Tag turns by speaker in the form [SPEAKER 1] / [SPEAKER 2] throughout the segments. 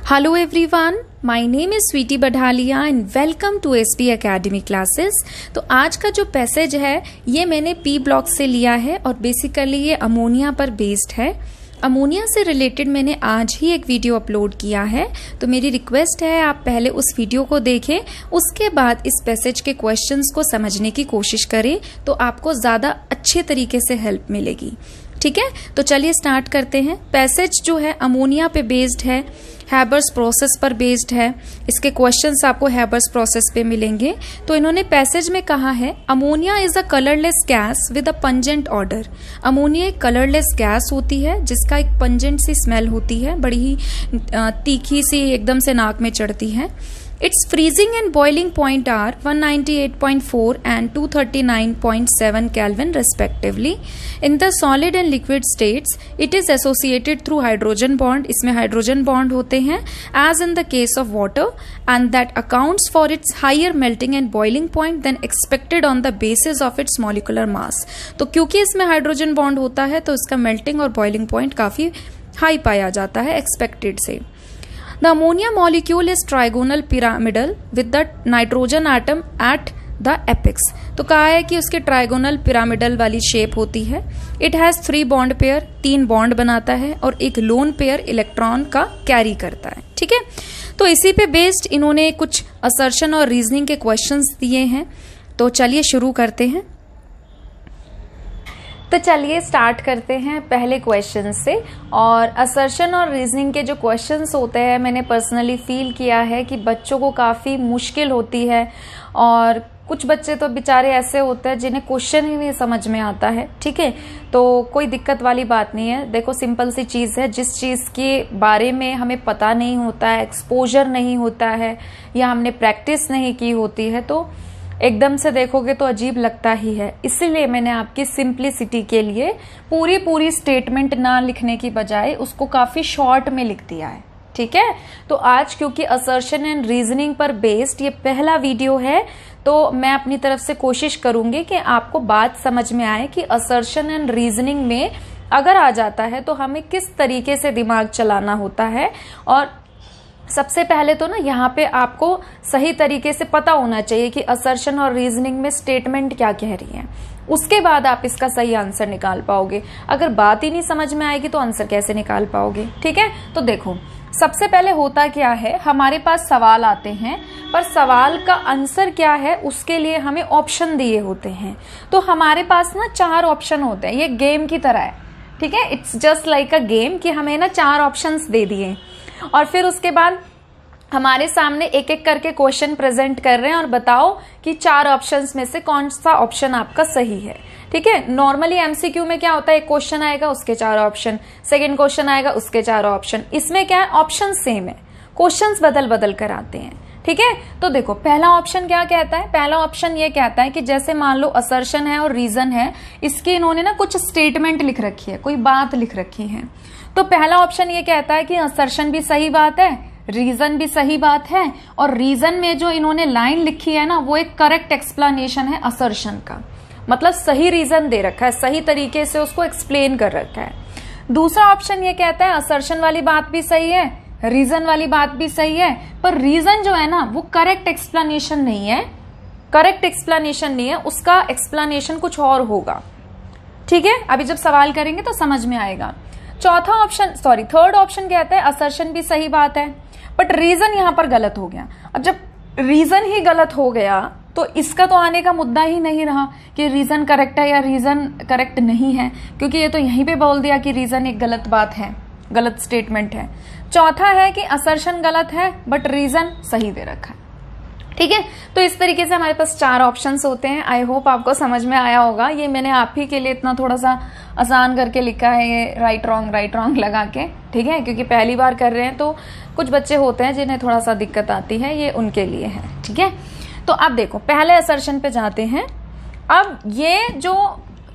[SPEAKER 1] Hello everyone, my name is Sweety Badhalia and welcome to SD Academy classes। तो आज का जो passage है ये मैंने P ब्लॉक से लिया है और बेसिकली ये अमोनिया पर बेस्ड है। अमोनिया से रिलेटेड मैंने आज ही एक वीडियो अपलोड किया है, तो मेरी रिक्वेस्ट है आप पहले उस वीडियो को देखें, उसके बाद इस पैसेज के क्वेश्चंस को समझने की कोशिश करें तो आपको ज़्यादा अच्छे तरीके से हेल्प मिलेगी। ठीक है, तो चलिए स्टार्ट करते हैं। पैसेज जो है अमोनिया पे बेस्ड है, हैबर्स प्रोसेस पर बेस्ड है। इसके क्वेश्चंस आपको हैबर्स प्रोसेस पे मिलेंगे। तो इन्होंने पैसेज में कहा है ammonia is a colourless gas with a pungent order. Ammonia एक कलरलेस गैस होती है जिसका एक पंजेंट सी स्मेल होती है, बड़ी ही तीखी सी एकदम से नाक में चढ़ती है। Its freezing and boiling point are 198.4 and 239.7 Kelvin respectively. In the solid and liquid states, it is associated through hydrogen bond. इसमें hydrogen bond होते हैं, as in the case of water, and that accounts for its higher melting and boiling point than expected on the basis of its molecular mass. तो क्योंकि इसमें hydrogen bond होता है तो इसका melting और boiling point काफी हाई पाया जाता है expected से। The ammonia molecule is trigonal pyramidal with the nitrogen atom at the apex। तो कहा है कि उसके ट्राइगोनल पिरामिडल वाली शेप होती है। It has 3 bond pair, 3 bond बनाता है और एक लोन पेयर इलेक्ट्रॉन का कैरी करता है। ठीक है, तो इसी पे बेस्ड इन्होंने कुछ असर्शन और रीजनिंग के क्वेश्चंस दिए हैं। तो चलिए शुरू करते हैं। तो चलिए स्टार्ट करते हैं पहले क्वेश्चन से। और असर्शन और रीजनिंग के जो क्वेश्चंस होते हैं मैंने पर्सनली फील किया है कि बच्चों को काफ़ी मुश्किल होती है, और कुछ बच्चे तो बेचारे ऐसे होते हैं जिन्हें क्वेश्चन ही नहीं समझ में आता है। ठीक है, तो कोई दिक्कत वाली बात नहीं है। देखो सिंपल सी चीज़ है, जिस चीज़ के बारे में हमें पता नहीं होता है, एक्सपोजर नहीं होता है या हमने प्रैक्टिस नहीं की होती है, तो एकदम से देखोगे तो अजीब लगता ही है। इसीलिए मैंने आपकी सिंप्लिसिटी के लिए पूरी स्टेटमेंट ना लिखने की बजाय उसको काफी शॉर्ट में लिख दिया है। ठीक है, तो आज क्योंकि असर्शन एंड रीजनिंग पर बेस्ड ये पहला वीडियो है, तो मैं अपनी तरफ से कोशिश करूंगी कि आपको बात समझ में आए कि असर्शन एंड रीजनिंग में अगर आ जाता है तो हमें किस तरीके से दिमाग चलाना होता है। और सबसे पहले तो ना यहाँ पे आपको सही तरीके से पता होना चाहिए कि असर्शन और रीजनिंग में स्टेटमेंट क्या कह रही है, उसके बाद आप इसका सही आंसर निकाल पाओगे। अगर बात ही नहीं समझ में आएगी तो आंसर कैसे निकाल पाओगे। ठीक है, तो देखो सबसे पहले होता क्या है, हमारे पास सवाल आते हैं पर सवाल का आंसर क्या है उसके लिए हमें ऑप्शन दिए होते हैं। तो हमारे पास ना 4 ऑप्शन होते हैं, ये गेम की तरह है। ठीक है, it's just like a game कि हमें ना 4 ऑप्शंस दे दिए और फिर उसके बाद हमारे सामने एक एक करके क्वेश्चन प्रेजेंट कर रहे हैं और बताओ कि 4 ऑप्शंस में से कौन सा ऑप्शन आपका सही है। ठीक है, नॉर्मली एमसीक्यू में क्या होता है, एक क्वेश्चन आएगा उसके 4 ऑप्शन, सेकंड क्वेश्चन आएगा उसके 4 ऑप्शन। इसमें क्या है, ऑप्शन सेम है, क्वेश्चंस बदल बदल कर आते हैं। ठीक है, तो देखो पहला ऑप्शन क्या कहता है, पहला ऑप्शन ये कहता है कि जैसे मान लो असर्शन है और रीजन है, इसके इन्होंने ना कुछ स्टेटमेंट लिख रखी है, कोई बात लिख रखी है। तो पहला ऑप्शन ये कहता है कि असर्शन भी सही बात है, रीजन भी सही बात है, और रीजन में जो इन्होंने लाइन लिखी है ना वो एक करेक्ट एक्सप्लेनेशन है असर्शन का, मतलब सही रीजन दे रखा है, सही तरीके से उसको एक्सप्लेन कर रखा है। दूसरा ऑप्शन ये कहता है असर्शन वाली बात भी सही है, रीजन वाली बात भी सही है, पर रीजन जो है ना वो करेक्ट एक्सप्लेनेशन नहीं है, करेक्ट एक्सप्लेनेशन नहीं है, उसका एक्सप्लेनेशन कुछ और होगा। ठीक है, अभी जब सवाल करेंगे तो समझ में आएगा। थर्ड ऑप्शन कहता है असर्शन भी सही बात है बट रीजन यहां पर गलत हो गया। अब जब रीजन ही गलत हो गया तो इसका तो आने का मुद्दा ही नहीं रहा कि रीजन करेक्ट है या रीजन करेक्ट नहीं है, क्योंकि ये तो यहीं पे बोल दिया कि रीजन एक गलत बात है, गलत स्टेटमेंट है। चौथा है कि असर्शन गलत है बट रीजन सही दे रखा है। ठीक है, तो इस तरीके से हमारे पास 4 ऑप्शंस होते हैं। आई होप आपको समझ में आया होगा। ये मैंने आप ही के लिए इतना थोड़ा सा आसान करके लिखा है, ये राइट रॉन्ग लगा के। ठीक है, क्योंकि पहली बार कर रहे हैं तो कुछ बच्चे होते हैं जिन्हें थोड़ा सा दिक्कत आती है, ये उनके लिए है। ठीक है, तो अब देखो पहले असर्शन पे जाते हैं। अब ये जो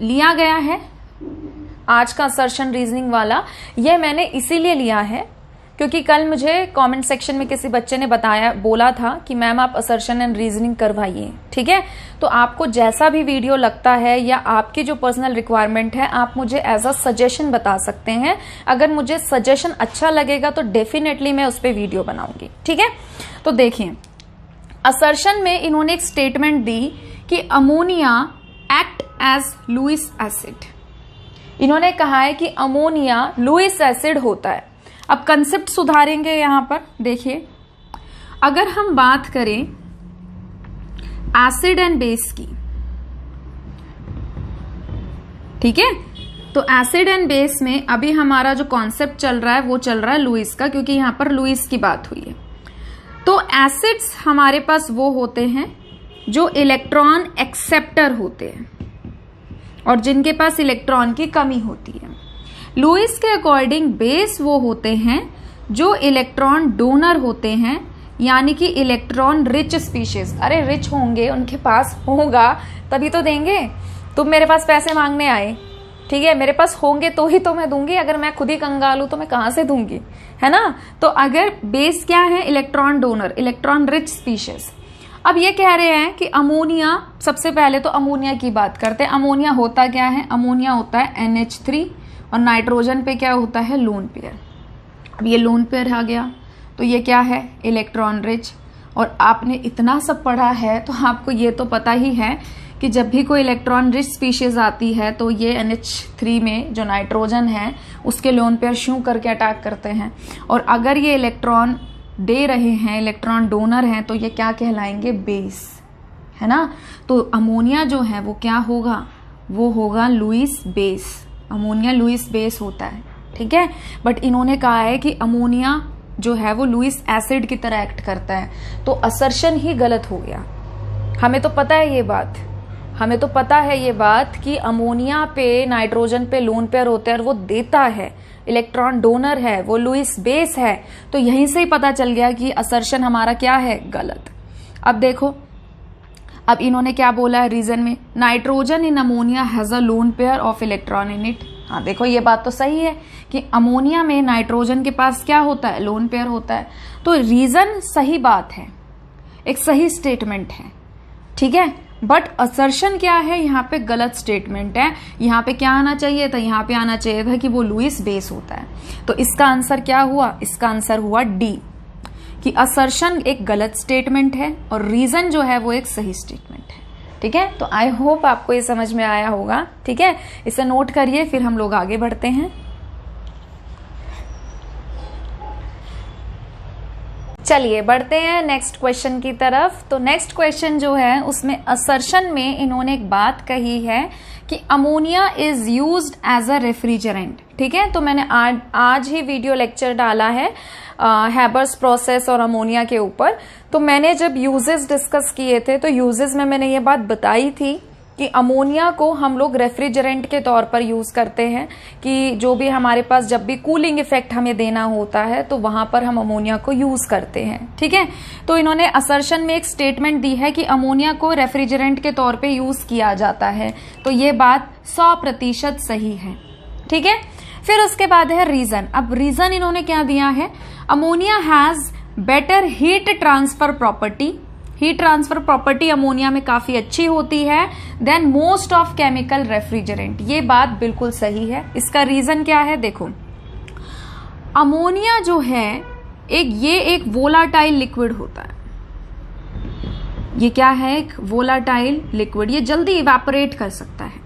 [SPEAKER 1] लिया गया है आज का असर्शन रीजनिंग वाला, ये मैंने इसीलिए लिया है क्योंकि कल मुझे कमेंट सेक्शन में किसी बच्चे ने बोला था कि मैम आप असर्शन एंड रीजनिंग करवाइए। ठीक है, तो आपको जैसा भी वीडियो लगता है या आपकी जो पर्सनल रिक्वायरमेंट है आप मुझे एज अ सजेशन बता सकते हैं। अगर मुझे सजेशन अच्छा लगेगा तो डेफिनेटली मैं उस पर वीडियो बनाऊंगी। ठीक है, तो देखिए असर्शन में इन्होंने एक स्टेटमेंट दी कि ammonia act as Lewis acid. इन्होंने कहा है कि अमोनिया लुईस एसिड होता है। अब कंसेप्ट सुधारेंगे यहां पर। देखिए अगर हम बात करें एसिड एंड बेस की, ठीक है, तो एसिड एंड बेस में अभी हमारा जो कॉन्सेप्ट चल रहा है वो चल रहा है लुईस का, क्योंकि यहां पर लुईस की बात हुई है। तो एसिड्स हमारे पास वो होते हैं जो इलेक्ट्रॉन एक्सेप्टर होते हैं और जिनके पास इलेक्ट्रॉन की कमी होती है। लुईस के अकॉर्डिंग बेस वो होते हैं जो इलेक्ट्रॉन डोनर होते हैं, यानी कि इलेक्ट्रॉन रिच स्पीशीज। अरे रिच होंगे, उनके पास होगा तभी तो देंगे। तुम मेरे पास पैसे मांगने आए, ठीक है, मेरे पास होंगे तो ही तो मैं दूंगी। अगर मैं खुद ही कंगाल हूं तो मैं कहां से दूंगी, है ना। तो अगर बेस क्या है, electron donor, electron rich species. अब ये कह रहे हैं कि अमोनिया, सबसे पहले तो अमोनिया की बात करते हैं। अमोनिया होता क्या है, अमोनिया होता है NH3 और नाइट्रोजन पे क्या होता है, लोन पेयर। अब ये लोन पेयर आ गया तो ये क्या है, इलेक्ट्रॉन रिच। और आपने इतना सब पढ़ा है तो आपको ये तो पता ही है कि जब भी कोई इलेक्ट्रॉन रिच स्पीशीज आती है तो ये NH3 में जो नाइट्रोजन है उसके लोन पेयर शू करके अटैक करते हैं। और अगर ये इलेक्ट्रॉन दे रहे हैं, इलेक्ट्रॉन डोनर हैं, तो ये क्या कहलाएंगे, बेस, है ना। तो अमोनिया जो है वो क्या होगा, वो होगा Lewis base. Ammonia Lewis base होता है, ठीक है। बट इन्होंने कहा है कि अमोनिया जो है वो लुईस एसिड की तरह एक्ट करता है, तो असर्शन ही गलत हो गया। हमें तो पता है ये बात, हमें तो पता है ये बात कि अमोनिया पे नाइट्रोजन पे लोन पेयर होते हैं और वो देता है, इलेक्ट्रॉन डोनर है, वो लुईस बेस है। तो यहीं से ही पता चल गया कि असर्शन हमारा क्या है, गलत। अब देखो, अब इन्होंने क्या बोला है रीजन में, nitrogen in ammonia has a lone pair of electron in it. हाँ देखो ये बात तो सही है कि अमोनिया में नाइट्रोजन के पास क्या होता है, लोन पेयर होता है। तो रीजन सही बात है, एक सही स्टेटमेंट है, ठीक है। बट असर्शन क्या है, यहाँ पे गलत स्टेटमेंट है। यहाँ पे क्या आना चाहिए था, यहाँ पे आना चाहिए था कि वो लुईस बेस होता है। तो इसका आंसर क्या हुआ, इसका आंसर हुआ डी, कि असर्शन एक गलत स्टेटमेंट है और रीजन जो है वो एक सही स्टेटमेंट है, ठीक है। तो आई होप आपको ये समझ में आया होगा, ठीक है। इसे नोट करिए, फिर हम लोग आगे बढ़ते हैं। चलिए बढ़ते हैं नेक्स्ट क्वेश्चन की तरफ। तो नेक्स्ट क्वेश्चन जो है उसमें असर्शन में इन्होंने एक बात कही है कि ammonia is used as a refrigerant, ठीक है। तो मैंने आज ही वीडियो लेक्चर डाला है हैबर्स प्रोसेस और अमोनिया के ऊपर। तो मैंने जब यूजेस डिस्कस किए थे तो यूजेस में मैंने ये बात बताई थी कि अमोनिया को हम लोग रेफ्रिजरेंट के तौर पर यूज करते हैं, कि जो भी हमारे पास जब भी कूलिंग इफेक्ट हमें देना होता है तो वहां पर हम अमोनिया को यूज करते हैं, ठीक है। तो इन्होंने असर्शन में एक स्टेटमेंट दी है कि अमोनिया को रेफ्रिजरेंट के तौर पे यूज किया जाता है। तो ये बात 100% सही है, ठीक है। फिर उसके बाद है रीजन। अब रीजन इन्होंने क्या दिया है, ammonia has better heat transfer property. Heat transfer property ammonia में काफी अच्छी होती है than most of chemical refrigerant. ये बात बिल्कुल सही है। इसका रीजन क्या है, देखो अमोनिया जो है एक वोलाटाइल लिक्विड होता है। ये क्या है, एक वोलाटाइल लिक्विड, ये जल्दी इवेपोरेट कर सकता है।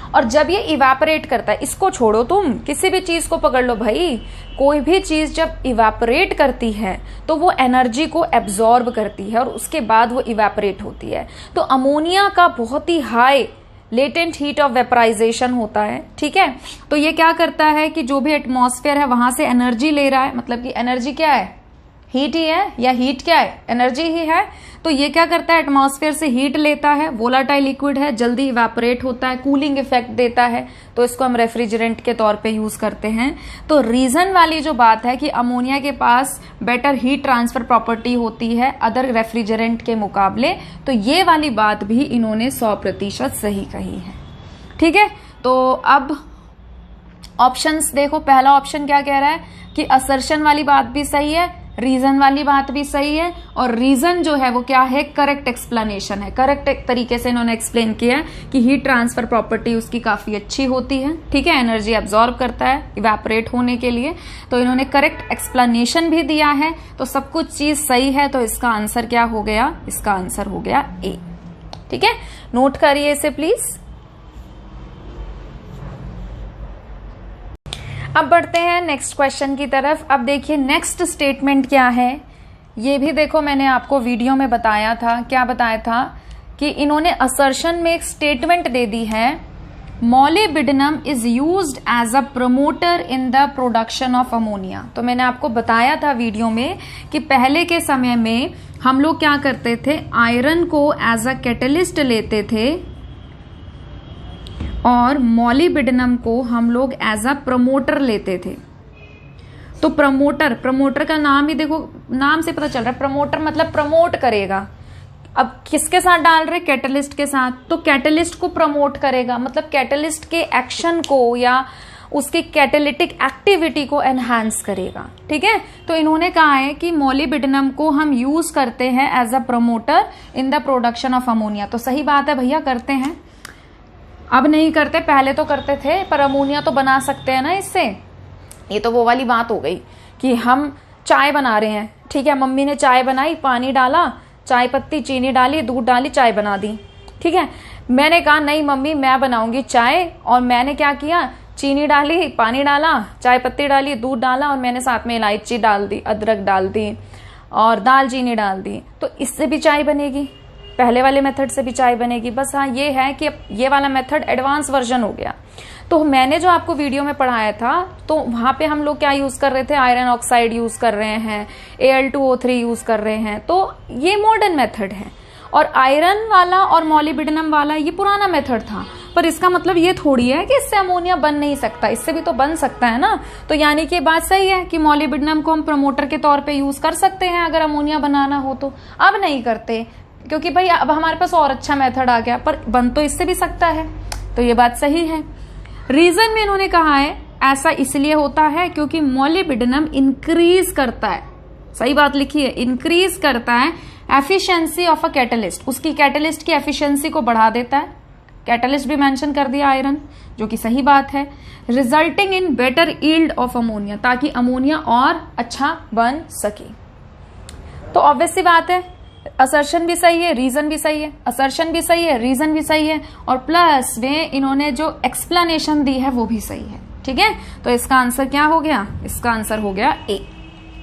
[SPEAKER 1] और जब ये इवेपोरेट करता है, इसको छोड़ो, तुम किसी भी चीज को पकड़ लो भाई, कोई भी चीज जब इवेपोरेट करती है तो वो एनर्जी को एब्जॉर्ब करती है और उसके बाद वो इवेपोरेट होती है। तो अमोनिया का बहुत ही high latent heat of vaporization होता है, ठीक है। तो ये क्या करता है कि जो भी एटमॉस्फेयर है वहां से एनर्जी ले रहा है, मतलब कि एनर्जी क्या है, हीट ही है, या हीट क्या है, एनर्जी ही है। तो ये क्या करता है, एटमॉस्फेयर से हीट लेता है, वोलाटाइल लिक्विड है, जल्दी इवेपोरेट होता है, कूलिंग इफेक्ट देता है, तो इसको हम रेफ्रिजरेंट के तौर पे यूज करते हैं। तो रीजन वाली जो बात है कि अमोनिया के पास बेटर हीट ट्रांसफर प्रॉपर्टी होती है अदर रेफ्रिजरेंट के मुकाबले, तो ये वाली बात भी इन्होंने 100% सही कही है, ठीक है। तो अब ऑप्शंस देखो, पहला ऑप्शन क्या कह रहा है कि असर्शन वाली बात भी सही है, रीजन वाली बात भी सही है, और रीजन जो है वो क्या है, करेक्ट एक्सप्लेनेशन है। करेक्ट तरीके से इन्होंने एक्सप्लेन किया है कि हीट ट्रांसफर प्रॉपर्टी उसकी काफी अच्छी होती है, ठीक है, एनर्जी एब्जॉर्ब करता है इवेपोरेट होने के लिए। तो इन्होंने करेक्ट एक्सप्लेनेशन भी दिया है, तो सब कुछ चीज सही है। तो इसका आंसर क्या हो गया, इसका आंसर हो गया ए। ठीक है, नोट करिए इसे प्लीज। अब बढ़ते हैं नेक्स्ट क्वेश्चन की तरफ। अब देखिए नेक्स्ट स्टेटमेंट क्या है, ये भी देखो मैंने आपको वीडियो में बताया था। क्या बताया था कि इन्होंने असर्शन में एक स्टेटमेंट दे दी है, molybdenum is used as a promoter in the production of ammonia. तो मैंने आपको बताया था वीडियो में कि पहले के समय में हम लोग क्या करते थे, आयरन को एज अ कैटलिस्ट लेते थे और मॉलिबिडेनम को हम लोग एज अ प्रमोटर लेते थे। तो प्रमोटर का नाम ही देखो, नाम से पता चल रहा है, प्रमोटर मतलब प्रमोट करेगा। अब किसके साथ डाल रहे, कैटलिस्ट के साथ, तो कैटलिस्ट को प्रमोट करेगा, मतलब कैटलिस्ट के एक्शन को या उसकी कैटेलिटिक एक्टिविटी को एनहांस करेगा। ठीक है, तो इन्होंने कहा है कि मॉलिबिडेनम को हम यूज करते हैं as a promoter in the production of ammonia. तो सही बात है भैया, करते हैं। अब नहीं करते, पहले तो करते थे, पर अमोनिया तो बना सकते हैं ना इससे। ये तो वो वाली बात हो गई कि हम चाय बना रहे हैं, ठीक है, मम्मी ने चाय बनाई, पानी डाला, चाय पत्ती, चीनी डाली, दूध डाली, चाय बना दी। ठीक है, मैंने कहा नहीं मम्मी मैं बनाऊंगी चाय, और मैंने क्या किया, चीनी डाली, पानी डाला, चाय पत्ती डाली, दूध डाला, और मैंने साथ में इलायची डाल दी, अदरक डाल दी और दालचीनी डाल दी। तो इससे भी चाय बनेगी, पहले वाले मेथड से भी चाय बनेगी। बस हाँ ये है कि ये वाला मेथड एडवांस वर्जन हो गया। तो मैंने जो आपको वीडियो में पढ़ाया था, तो वहां पे हम लोग क्या यूज कर रहे थे, आयरन ऑक्साइड यूज कर रहे हैं, Al2O3 यूज कर रहे हैं। तो ये मॉडर्न मेथड है, और आयरन वाला और मॉलिबिडेनम वाला ये पुराना मेथड था। पर इसका मतलब ये थोड़ी है कि इससे अमोनिया बन नहीं सकता, इससे भी तो बन सकता है ना। तो यानी कि बात सही है कि मॉलिबिडेनम को हम प्रमोटर के तौर पे यूज कर सकते हैं अगर अमोनिया बनाना हो तो। अब नहीं करते क्योंकि भाई अब हमारे पास और अच्छा मेथड आ गया, पर बन तो इससे भी सकता है। तो ये बात सही है। रीजन में इन्होंने कहा है ऐसा इसलिए होता है क्योंकि मॉलिबिडेनम इंक्रीज करता है, सही बात लिखी है, इंक्रीज करता है एफिशिएंसी ऑफ अ कैटलिस्ट, उसकी कैटलिस्ट की एफिशिएंसी को बढ़ा देता है। कैटलिस्ट भी मेंशन कर दिया आयरन, जो कि सही बात है। Resulting in better yield of ammonia, ताकि अमोनिया और अच्छा बन सके। तो ऑब्वियस सी बात है, असर्शन भी सही है, रीजन भी सही है, असर्शन भी सही है, रीजन भी सही है, और प्लस में इन्होंने जो एक्सप्लेनेशन दी है वो भी सही है। ठीक है, तो इसका आंसर क्या हो गया, इसका आंसर हो गया ए।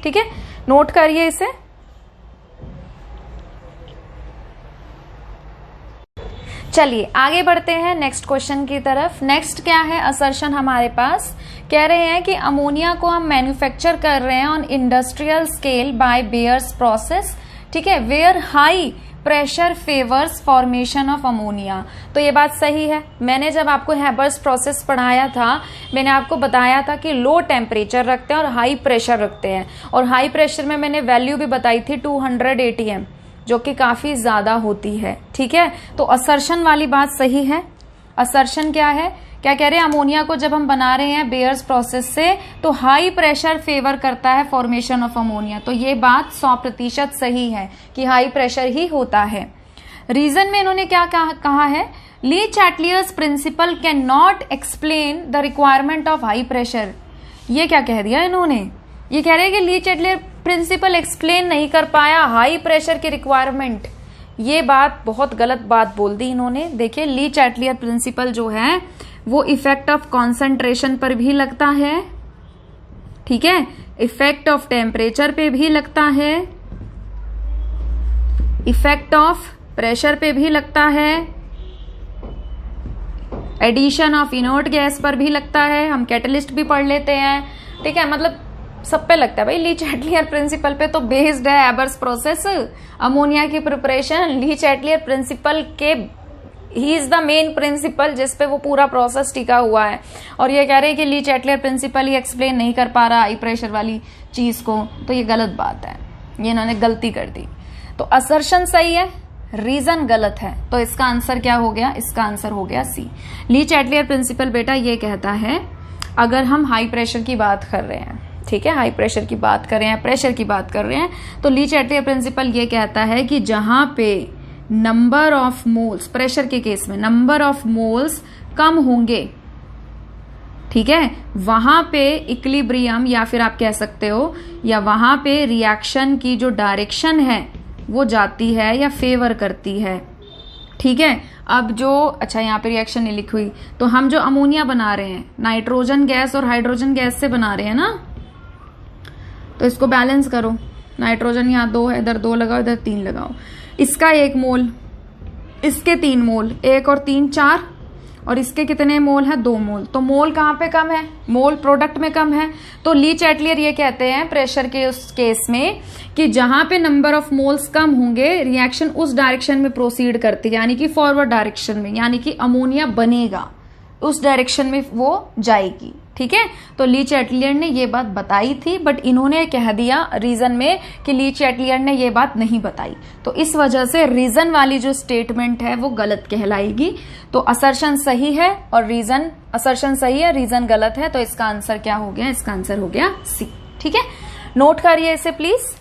[SPEAKER 1] ठीक है, नोट करिए इसे। चलिए आगे बढ़ते हैं नेक्स्ट क्वेश्चन की तरफ। नेक्स्ट क्या है, असर्शन हमारे पास कह रहे हैं कि अमोनिया को हम मैन्युफैक्चर कर रहे हैं on industrial scale by Bayer's process. ठीक है, where high pressure favours formation of ammonia. तो ये बात सही है। मैंने जब आपको हैबर्स प्रोसेस पढ़ाया था, मैंने आपको बताया था कि लो टेम्परेचर रखते हैं और हाई प्रेशर रखते हैं, और हाई प्रेशर में मैंने वैल्यू भी बताई थी 200 ATM, जो कि काफी ज्यादा होती है। ठीक है, तो असर्शन वाली बात सही है। असर्शन क्या है, क्या कह रहे हैं, अमोनिया को जब हम बना रहे हैं बेयर्स प्रोसेस से, तो हाई प्रेशर फेवर करता है फॉर्मेशन ऑफ अमोनिया। तो ये बात 100% सही है कि हाई प्रेशर ही होता है। रीजन में इन्होंने क्या कहा है, Le Chatelier's principle can not explain the requirement of high pressure. ये क्या कह दिया इन्होंने, ये कह रहे हैं कि ली चैटलियर प्रिंसिपल एक्सप्लेन नहीं कर पाया हाई प्रेशर की रिक्वायरमेंट। ये बात बहुत गलत बात बोल दी इन्होंने। देखिए, ली चैटलियर प्रिंसिपल जो है वो इफेक्ट ऑफ कॉन्सेंट्रेशन पर भी लगता है, ठीक है, इफेक्ट ऑफ टेम्परेचर पे भी लगता है, इफेक्ट ऑफ प्रेशर पे भी लगता है, एडिशन ऑफ इनर्ट गैस पर भी लगता है। हम कैटलिस्ट भी पढ़ लेते हैं, ठीक है, मतलब सब पे लगता है भाई। ली चैटलियर प्रिंसिपल पे तो बेस्ड है हैबर्स प्रोसेस, अमोनिया की प्रिपरेशन ली चैटलियर प्रिंसिपल के, ही इज द मेन प्रिंसिपल जिसपे वो पूरा प्रोसेस टिका हुआ है। और ये कह रहे हैं कि ली चैटलियर प्रिंसिपल ही एक्सप्लेन नहीं कर पा रहा हाई प्रेशर वाली चीज को, तो ये गलत बात है, ये इन्होंने गलती कर दी। तो असर्शन सही है, रीजन गलत है। तो इसका आंसर क्या हो गया, इसका आंसर हो गया सी। ली चैटलियर प्रिंसिपल बेटा ये कहता है अगर हम हाई प्रेशर की बात कर रहे हैं, ठीक है, हाई प्रेशर की बात कर रहे हैं, प्रेशर की बात कर रहे हैं, तो ली चैटलियर प्रिंसिपल ये कहता है कि जहां पे नंबर ऑफ मोल्स, प्रेशर के केस में नंबर ऑफ मोल्स कम होंगे, ठीक है, वहां पे इक्विलिब्रियम या फिर आप कह सकते हो, या वहां पे रिएक्शन की जो डायरेक्शन है वो जाती है या फेवर करती है, ठीक है। अब जो, अच्छा यहाँ पे रिएक्शन नहीं लिखी हुई, तो हम जो अमोनिया बना रहे हैं नाइट्रोजन गैस और हाइड्रोजन गैस से बना रहे हैं ना, तो इसको बैलेंस करो, नाइट्रोजन यहाँ 2 है, इधर 2 लगाओ, इधर 3 लगाओ, इसका 1 मोल, इसके 3 मोल, 1 और 3 4, और इसके कितने मोल है, 2 मोल। तो मोल कहाँ पे कम है, मोल प्रोडक्ट में कम है। तो ली चैटलियर ये कहते हैं प्रेशर के उस केस में कि जहां पे नंबर ऑफ मोल्स कम होंगे रिएक्शन उस डायरेक्शन में प्रोसीड करती है, यानी कि फॉरवर्ड डायरेक्शन में, यानी कि अमोनिया बनेगा उस डायरेक्शन में वो जाएगी, ठीक है। तो ली चैटलियर ने ये बात बताई थी, बट इन्होंने कह दिया रीजन में कि ली चैटलियर ने ये बात नहीं बताई, तो इस वजह से रीजन वाली जो स्टेटमेंट है वो गलत कहलाएगी। तो असर्शन सही है और रीजन, असर्शन सही है, रीजन गलत है, तो इसका आंसर क्या हो गया, इसका आंसर हो गया सी, ठीक है। नोट करिए इसे प्लीज।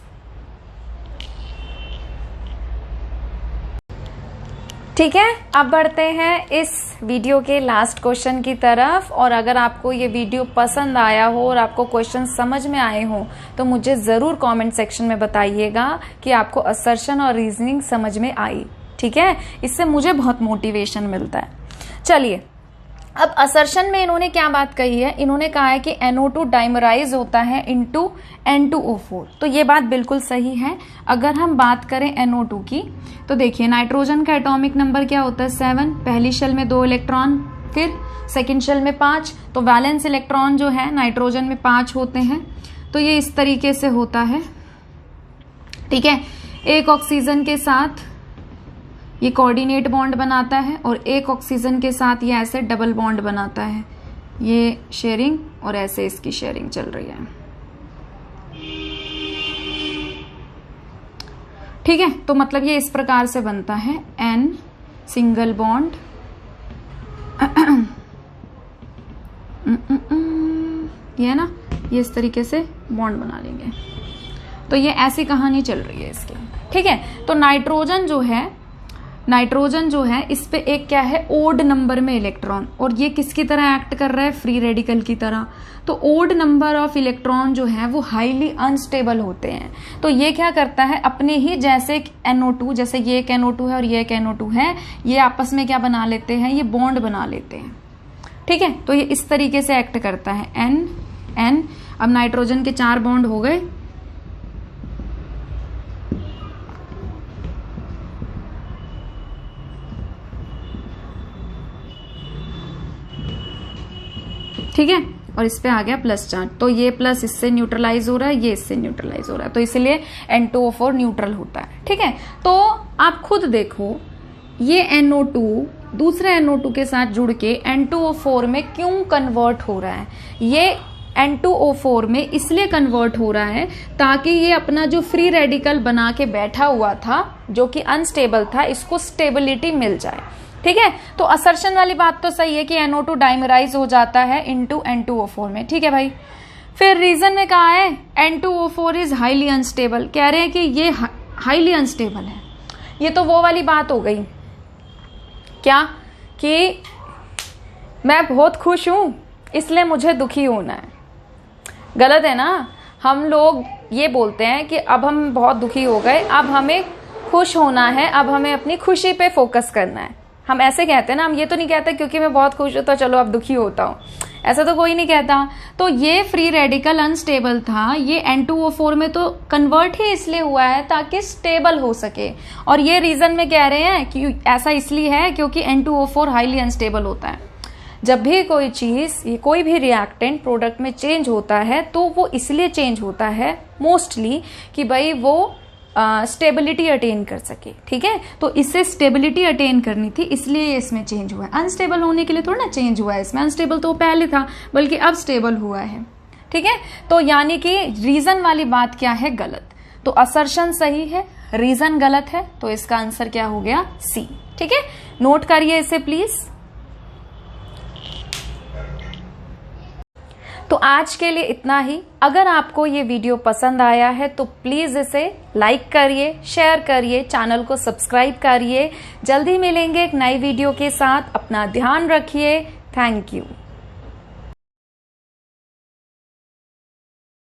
[SPEAKER 1] ठीक है, अब बढ़ते हैं इस वीडियो के लास्ट क्वेश्चन की तरफ। और अगर आपको ये वीडियो पसंद आया हो और आपको क्वेश्चन समझ में आए हो तो मुझे जरूर कमेंट सेक्शन में बताइएगा कि आपको असर्शन और रीजनिंग समझ में आई, ठीक है। इससे मुझे बहुत मोटिवेशन मिलता है। चलिए, अब असर्शन में इन्होंने क्या बात कही है, इन्होंने कहा है कि NO2 डाइमराइज होता है इनटू N2O4, तो ये बात बिल्कुल सही है। अगर हम बात करें NO2 की, तो देखिए नाइट्रोजन का एटॉमिक नंबर क्या होता है 7, पहली शेल में 2 इलेक्ट्रॉन, फिर सेकंड शेल में 5, तो वैलेंस इलेक्ट्रॉन जो है नाइट्रोजन में 5 होते हैं, तो ये इस तरीके से होता है, ठीक है। एक ऑक्सीजन के साथ ये कोऑर्डिनेट बॉन्ड बनाता है और एक ऑक्सीजन के साथ ये ऐसे डबल बॉन्ड बनाता है, ये शेयरिंग और ऐसे इसकी शेयरिंग चल रही है, ठीक है। तो मतलब ये इस प्रकार से बनता है, N सिंगल बॉन्ड, ये है ना, ये इस तरीके से बॉन्ड बना लेंगे, तो ये ऐसी कहानी चल रही है इसकी, ठीक है। तो नाइट्रोजन जो है इस पे एक क्या है, ओड नंबर में इलेक्ट्रॉन, और ये किसकी तरह एक्ट कर रहा है, फ्री रेडिकल की तरह। तो ओड नंबर ऑफ इलेक्ट्रॉन जो है वो हाईली अनस्टेबल होते हैं, तो ये क्या करता है, अपने ही जैसे NO2, जैसे ये एक NO2 है और ये एक NO2 है, ये आपस में क्या बना लेते हैं, ये बॉन्ड बना लेते हैं, ठीक है। तो ये इस तरीके से एक्ट करता है, N। अब नाइट्रोजन के 4 बॉन्ड हो गए, ठीक है, और इस पे आ गया प्लस चार्ज, तो ये प्लस इससे न्यूट्रलाइज हो रहा है, ये इससे न्यूट्रलाइज हो रहा है, तो इसलिए N2O4 न्यूट्रल होता है, ठीक है। तो आप खुद देखो, ये NO2 दूसरे NO2 के साथ जुड़ के N2O4 में क्यों कन्वर्ट हो रहा है, ये N2O4 में इसलिए कन्वर्ट हो रहा है ताकि ये अपना जो फ्री रेडिकल बना के बैठा हुआ था जो कि अनस्टेबल था, इसको स्टेबिलिटी मिल जाए, ठीक है। तो असर्शन वाली बात तो सही है कि NO2 डाइमराइज हो जाता है इनटू N2O4 में, ठीक है भाई। फिर रीजन में कहा है N2O4 इज हाईली अनस्टेबल, कह रहे हैं कि ये हाईली अनस्टेबल है। ये तो वो वाली बात हो गई क्या कि मैं बहुत खुश हूं इसलिए मुझे दुखी होना है, गलत है ना। हम लोग ये बोलते हैं कि अब हम बहुत दुखी हो गए, अब हमें खुश होना है, अब हमें अपनी खुशी पे फोकस करना है, हम ऐसे कहते हैं ना। हम ये तो नहीं कहते क्योंकि मैं बहुत खुश हूं तो चलो अब दुखी होता हूं, ऐसा तो कोई नहीं कहता। तो ये फ्री रेडिकल अनस्टेबल था, ये N2O4 में तो कन्वर्ट ही इसलिए हुआ है ताकि स्टेबल हो सके, और ये रीजन में कह रहे हैं कि ऐसा इसलिए है क्योंकि N2O4 हाईली अनस्टेबल होता है। जब भी कोई चीज, कोई भी रिएक्टेंट प्रोडक्ट में चेंज होता है तो वो इसलिए चेंज होता है मोस्टली कि भाई वो स्टेबिलिटी अटेन कर सके, ठीक है। तो इससे स्टेबिलिटी अटेन करनी थी, इसलिए इसमें चेंज हुआ है। अनस्टेबल होने के लिए थोड़ा ना चेंज हुआ है इसमें, अनस्टेबल तो पहले था बल्कि अब स्टेबल हुआ है, ठीक है। तो यानी कि रीजन वाली बात क्या है, गलत। तो असर्शन सही है, रीजन गलत है, तो इसका आंसर क्या हो गया, सी, ठीक है। नोट करिए इसे प्लीज। तो आज के लिए इतना ही। अगर आपको ये वीडियो पसंद आया है तो प्लीज इसे लाइक करिए, शेयर करिए, चैनल को सब्सक्राइब करिए। जल्दी मिलेंगे एक नई वीडियो के साथ। अपना ध्यान रखिए। Thank you.